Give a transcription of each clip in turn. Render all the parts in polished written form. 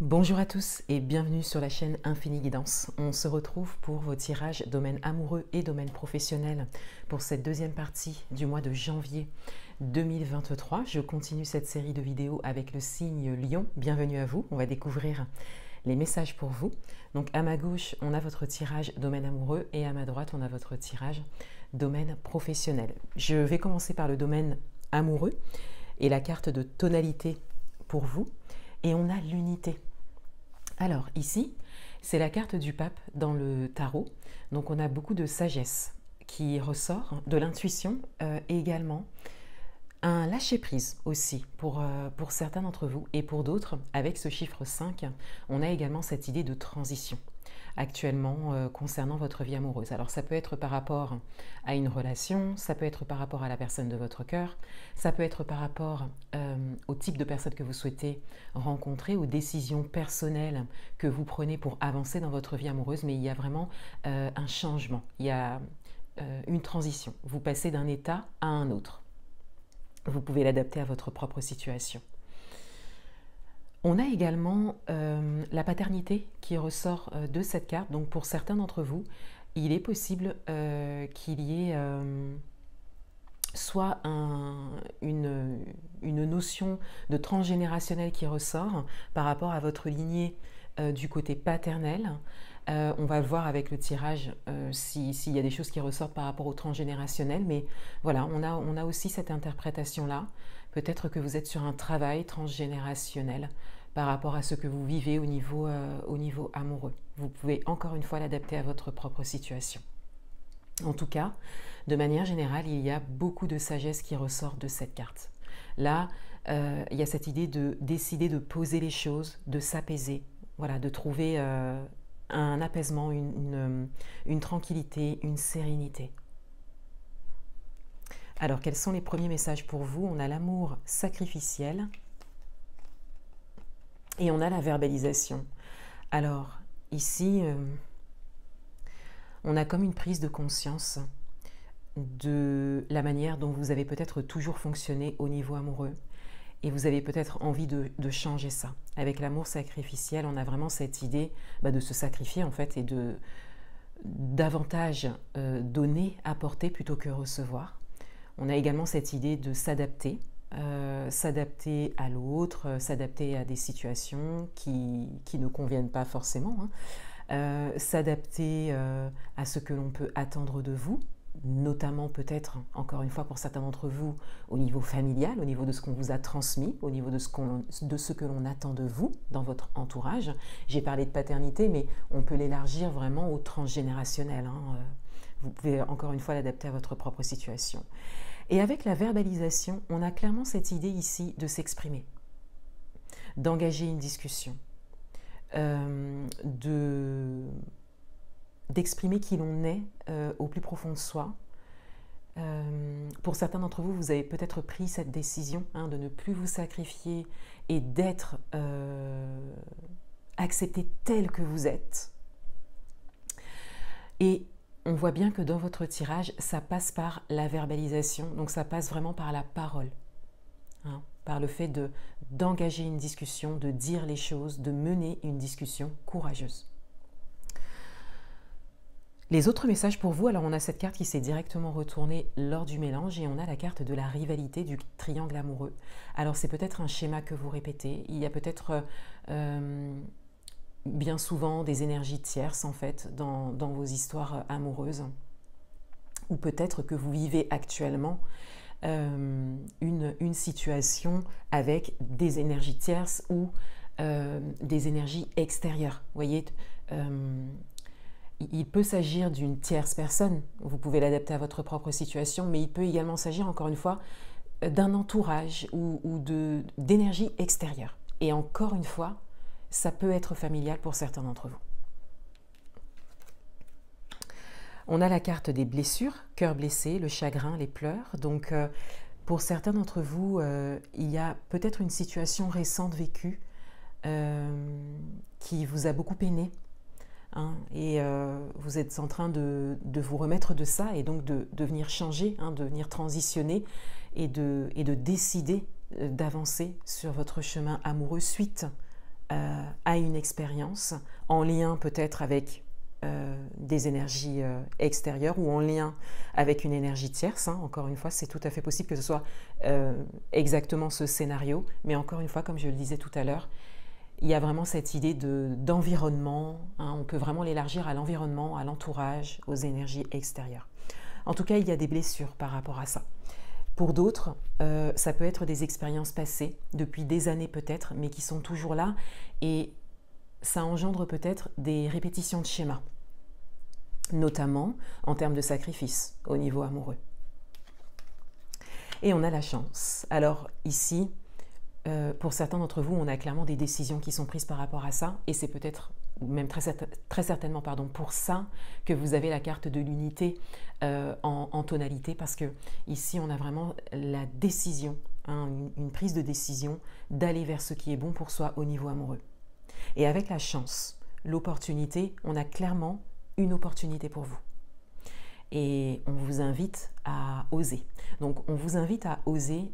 Bonjour à tous et bienvenue sur la chaîne Infini Guidance. On se retrouve pour vos tirages domaine amoureux et domaine professionnel pour cette deuxième partie du mois de janvier 2023. Je continue cette série de vidéos avec le signe Lion. Bienvenue à vous. On va découvrir les messages pour vous. Donc à ma gauche, on a votre tirage domaine amoureux et à ma droite, on a votre tirage domaine professionnel. Je vais commencer par le domaine amoureux et la carte de tonalité pour vous. Et on a l'unité. Alors ici, c'est la carte du pape dans le tarot. Donc on a beaucoup de sagesse qui ressort, de l'intuition et également un lâcher-prise aussi pour certains d'entre vous. Et pour d'autres, avec ce chiffre 5, on a également cette idée de transition actuellement concernant votre vie amoureuse. Alors ça peut être par rapport à une relation, ça peut être par rapport à la personne de votre cœur, ça peut être par rapport au type de personne que vous souhaitez rencontrer, aux décisions personnelles que vous prenez pour avancer dans votre vie amoureuse, mais il y a vraiment un changement, il y a une transition. Vous passez d'un état à un autre. Vous pouvez l'adapter à votre propre situation. On a également la paternité qui ressort de cette carte. Donc pour certains d'entre vous, il est possible qu'il y ait soit une notion de transgénérationnel qui ressort par rapport à votre lignée du côté paternel. On va le voir avec le tirage s'il y a des choses qui ressortent par rapport au transgénérationnel, mais voilà, on a aussi cette interprétation-là. Peut-être que vous êtes sur un travail transgénérationnel par rapport à ce que vous vivez au niveau amoureux. Vous pouvez encore une fois l'adapter à votre propre situation. En tout cas, de manière générale, il y a beaucoup de sagesse qui ressort de cette carte. Là, il y a cette idée de décider de poser les choses, de s'apaiser, voilà, de trouver un apaisement, une tranquillité, une sérénité. Alors, quels sont les premiers messages pour vous? On a l'amour sacrificiel et on a la verbalisation. Alors, ici, on a comme une prise de conscience de la manière dont vous avez peut-être toujours fonctionné au niveau amoureux. Et vous avez peut-être envie de changer ça. Avec l'amour sacrificiel, on a vraiment cette idée de se sacrifier en fait et de davantage donner, apporter plutôt que recevoir. On a également cette idée de s'adapter, s'adapter à l'autre, s'adapter à des situations qui ne conviennent pas forcément, hein. S'adapter à ce que l'on peut attendre de vous, notamment peut-être, encore une fois pour certains d'entre vous, au niveau familial, au niveau de ce qu'on vous a transmis, au niveau de ce que l'on attend de vous dans votre entourage. J'ai parlé de paternité, mais on peut l'élargir vraiment au transgénérationnel, hein. Vous pouvez encore une fois l'adapter à votre propre situation. Et avec la verbalisation, on a clairement cette idée ici de s'exprimer, d'engager une discussion, d'exprimer qui l'on est au plus profond de soi. Pour certains d'entre vous, vous avez peut-être pris cette décision de ne plus vous sacrifier et d'être accepté tel que vous êtes. Et on voit bien que dans votre tirage, ça passe par la verbalisation, donc ça passe vraiment par la parole, hein, par le fait d'engager une discussion, de dire les choses, de mener une discussion courageuse. Les autres messages pour vous, alors on a cette carte qui s'est directement retournée lors du mélange et on a la carte de la rivalité du triangle amoureux. Alors c'est peut-être un schéma que vous répétez, il y a peut-être bien souvent des énergies tierces en fait dans vos histoires amoureuses, ou peut-être que vous vivez actuellement une situation avec des énergies tierces ou des énergies extérieures. Vous voyez, il peut s'agir d'une tierce personne, vous pouvez l'adapter à votre propre situation, mais il peut également s'agir, encore une fois, d'un entourage ou d'énergie extérieure. Et encore une fois, ça peut être familial pour certains d'entre vous. On a la carte des blessures, cœur blessé, le chagrin, les pleurs. Donc, pour certains d'entre vous, il y a peut-être une situation récente vécue qui vous a beaucoup peiné. Hein, et vous êtes en train de vous remettre de ça et donc de venir changer, hein, de venir transitionner et de décider d'avancer sur votre chemin amoureux suite à une expérience en lien peut-être avec des énergies extérieures ou en lien avec une énergie tierce. Encore une fois, c'est tout à fait possible que ce soit exactement ce scénario, mais encore une fois, comme je le disais tout à l'heure, il y a vraiment cette idée d'environnement. On peut vraiment l'élargir à l'environnement, à l'entourage, aux énergies extérieures. En tout cas, il y a des blessures par rapport à ça. Pour d'autres, ça peut être des expériences passées, depuis des années peut-être, mais qui sont toujours là, et ça engendre peut-être des répétitions de schémas, notamment en termes de sacrifice au niveau amoureux. Et on a la chance. Alors ici, pour certains d'entre vous, on a clairement des décisions qui sont prises par rapport à ça, et c'est peut-être, ou même très certainement, pour ça que vous avez la carte de l'unité en tonalité, parce que ici, on a vraiment la décision, une prise de décision d'aller vers ce qui est bon pour soi au niveau amoureux. Et avec la chance, l'opportunité, on a clairement une opportunité pour vous. Et on vous invite à oser. Donc, on vous invite à oser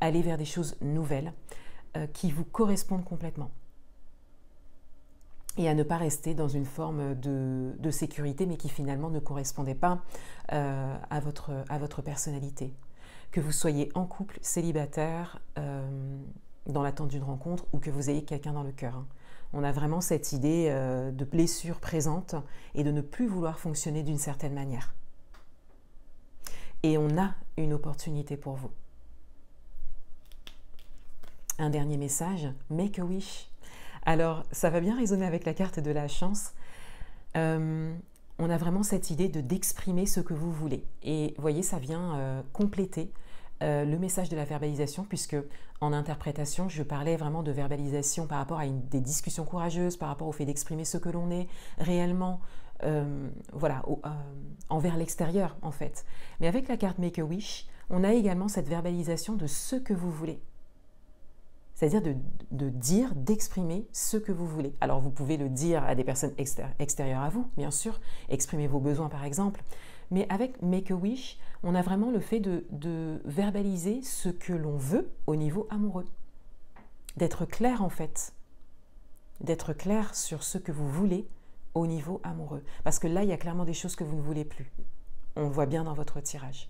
aller vers des choses nouvelles qui vous correspondent complètement. Et à ne pas rester dans une forme de sécurité, mais qui finalement ne correspondait pas à votre personnalité. Que vous soyez en couple, célibataire, dans l'attente d'une rencontre, ou que vous ayez quelqu'un dans le cœur. On a vraiment cette idée de blessure présente et de ne plus vouloir fonctionner d'une certaine manière. Et on a une opportunité pour vous. Un dernier message, make a wish. Alors, ça va bien résonner avec la carte de la chance. On a vraiment cette idée d'exprimer ce que vous voulez. Et vous voyez, ça vient compléter le message de la verbalisation, puisque en interprétation, je parlais vraiment de verbalisation par rapport à des discussions courageuses, par rapport au fait d'exprimer ce que l'on est réellement, envers l'extérieur en fait. Mais avec la carte Make a Wish, on a également cette verbalisation de ce que vous voulez. C'est-à-dire de dire, d'exprimer ce que vous voulez. Alors vous pouvez le dire à des personnes extérieures à vous, bien sûr, exprimer vos besoins par exemple, mais avec Make a Wish, on a vraiment le fait de verbaliser ce que l'on veut au niveau amoureux. D'être clair en fait, d'être clair sur ce que vous voulez au niveau amoureux. Parce que là, il y a clairement des choses que vous ne voulez plus. On le voit bien dans votre tirage.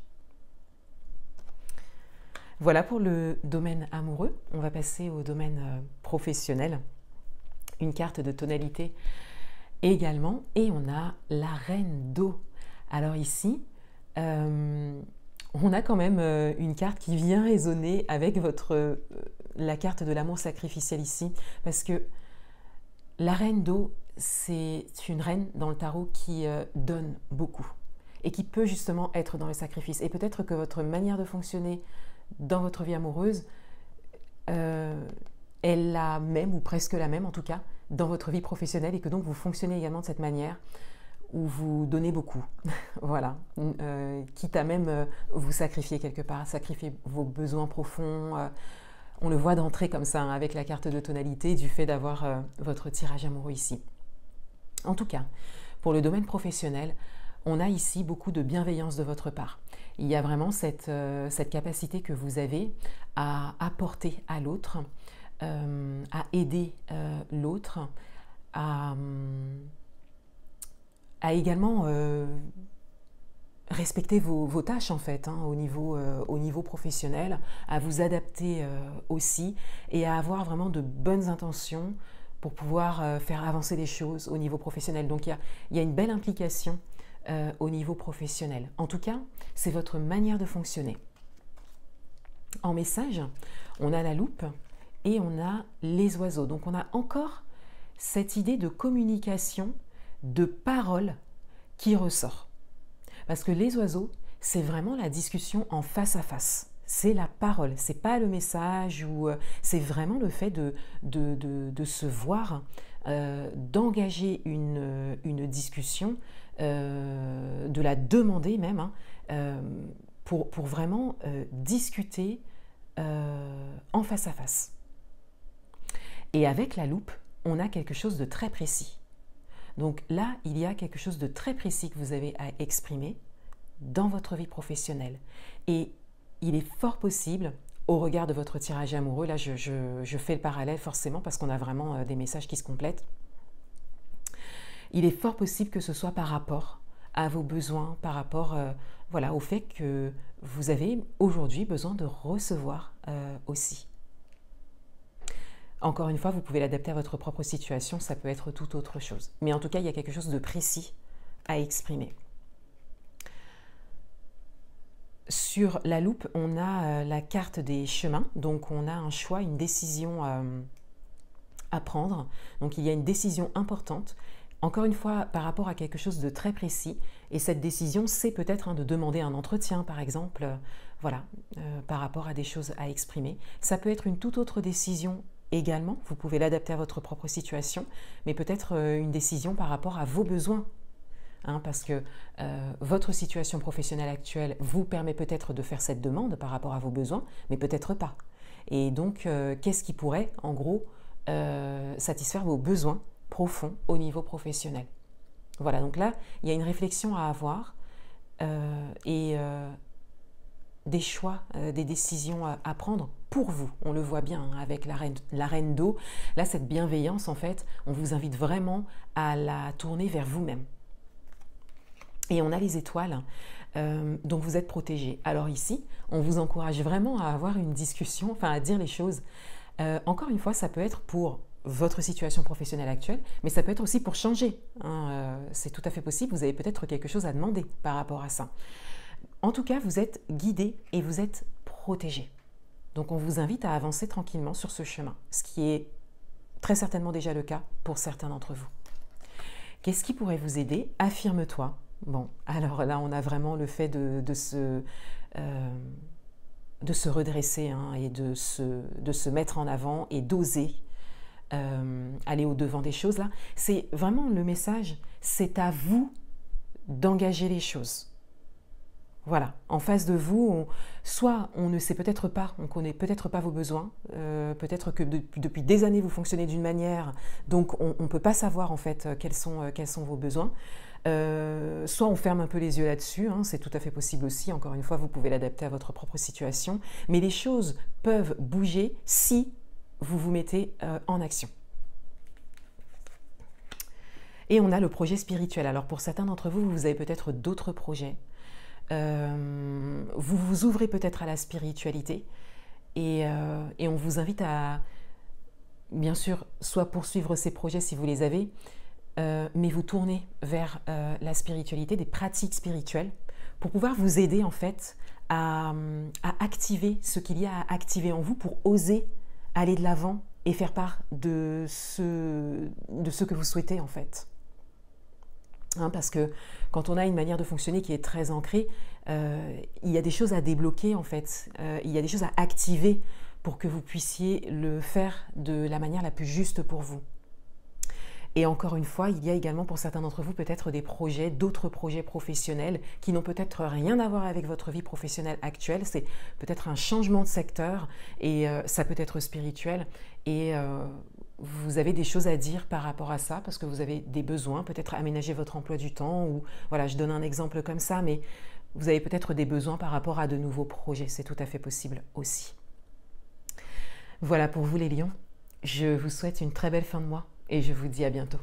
Voilà pour le domaine amoureux. On va passer au domaine professionnel. Une carte de tonalité également. Et on a la reine d'eau. Alors ici, on a quand même une carte qui vient résonner avec la carte de l'amour sacrificiel ici. Parce que la reine d'eau, c'est une reine dans le tarot qui donne beaucoup. Et qui peut justement être dans le sacrifice. Et peut-être que votre manière de fonctionner dans votre vie amoureuse est la même, ou presque la même en tout cas, dans votre vie professionnelle, et que donc vous fonctionnez également de cette manière où vous donnez beaucoup, voilà, quitte à même vous sacrifier quelque part, sacrifier vos besoins profonds. On le voit d'entrée comme ça, avec la carte de tonalité, du fait d'avoir votre tirage amoureux ici. En tout cas, pour le domaine professionnel, on a ici beaucoup de bienveillance de votre part. Il y a vraiment cette capacité que vous avez à apporter à l'autre, à aider l'autre, à également respecter vos tâches en fait, au niveau professionnel, à vous adapter aussi, et à avoir vraiment de bonnes intentions pour pouvoir faire avancer les choses au niveau professionnel. Donc il y a une belle implication au niveau professionnel. En tout cas, c'est votre manière de fonctionner. En message, on a la loupe et on a les oiseaux. Donc on a encore cette idée de communication, de parole qui ressort. Parce que les oiseaux, c'est vraiment la discussion en face à face. C'est la parole, c'est pas le message, ou c'est vraiment le fait de se voir, d'engager une discussion, de la demander même, pour vraiment discuter en face à face. Et avec la loupe, on a quelque chose de très précis. Donc là, il y a quelque chose de très précis que vous avez à exprimer dans votre vie professionnelle. Et il est fort possible, au regard de votre tirage amoureux, là je fais le parallèle forcément parce qu'on a vraiment des messages qui se complètent. Il est fort possible que ce soit par rapport à vos besoins, par rapport voilà, au fait que vous avez aujourd'hui besoin de recevoir aussi. Encore une fois, vous pouvez l'adapter à votre propre situation, ça peut être tout autre chose. Mais en tout cas, il y a quelque chose de précis à exprimer. Sur la loupe, on a la carte des chemins, donc on a un choix, une décision à prendre. Donc il y a une décision importante, encore une fois par rapport à quelque chose de très précis. Et cette décision, c'est peut-être de demander un entretien, par exemple, voilà, par rapport à des choses à exprimer. Ça peut être une toute autre décision également, vous pouvez l'adapter à votre propre situation, mais peut-être une décision par rapport à vos besoins. Parce que votre situation professionnelle actuelle vous permet peut-être de faire cette demande par rapport à vos besoins, mais peut-être pas. Et donc, qu'est-ce qui pourrait, en gros, satisfaire vos besoins profonds au niveau professionnel? Voilà, donc là, il y a une réflexion à avoir et des choix, des décisions à prendre pour vous. On le voit bien avec la reine d'eau. Là, cette bienveillance, en fait, on vous invite vraiment à la tourner vers vous-même. Et on a les étoiles, donc vous êtes protégés. Alors ici, on vous encourage vraiment à avoir une discussion, enfin à dire les choses. Encore une fois, ça peut être pour votre situation professionnelle actuelle, mais ça peut être aussi pour changer. C'est tout à fait possible, vous avez peut-être quelque chose à demander par rapport à ça. En tout cas, vous êtes guidés et vous êtes protégés. Donc on vous invite à avancer tranquillement sur ce chemin, ce qui est très certainement déjà le cas pour certains d'entre vous. Qu'est-ce qui pourrait vous aider? Affirme-toi. Bon, alors là, on a vraiment le fait de se redresser et de se mettre en avant et d'oser aller au-devant des choses. Là, c'est vraiment le message, c'est à vous d'engager les choses. Voilà, en face de vous, soit on ne sait peut-être pas, on ne connaît peut-être pas vos besoins, peut-être que depuis des années vous fonctionnez d'une manière, donc on ne peut pas savoir en fait quels sont vos besoins. Soit on ferme un peu les yeux là-dessus, c'est tout à fait possible aussi, encore une fois vous pouvez l'adapter à votre propre situation, mais les choses peuvent bouger si vous vous mettez en action. Et on a le projet spirituel. Alors pour certains d'entre vous, vous avez peut-être d'autres projets. Vous vous ouvrez peut-être à la spiritualité et on vous invite à, bien sûr, soit poursuivre ces projets si vous les avez, mais vous tourner vers la spiritualité, des pratiques spirituelles pour pouvoir vous aider en fait à activer ce qu'il y a à activer en vous pour oser aller de l'avant et faire part de ce que vous souhaitez en fait. Parce que quand on a une manière de fonctionner qui est très ancrée, il y a des choses à débloquer en fait, il y a des choses à activer pour que vous puissiez le faire de la manière la plus juste pour vous. Et encore une fois, il y a également pour certains d'entre vous peut-être des projets, d'autres projets professionnels qui n'ont peut-être rien à voir avec votre vie professionnelle actuelle. C'est peut-être un changement de secteur et ça peut être spirituel. Et vous avez des choses à dire par rapport à ça parce que vous avez des besoins, peut-être aménager votre emploi du temps ou voilà, je donne un exemple comme ça, mais vous avez peut-être des besoins par rapport à de nouveaux projets. C'est tout à fait possible aussi. Voilà pour vous les lions. Je vous souhaite une très belle fin de mois et je vous dis à bientôt.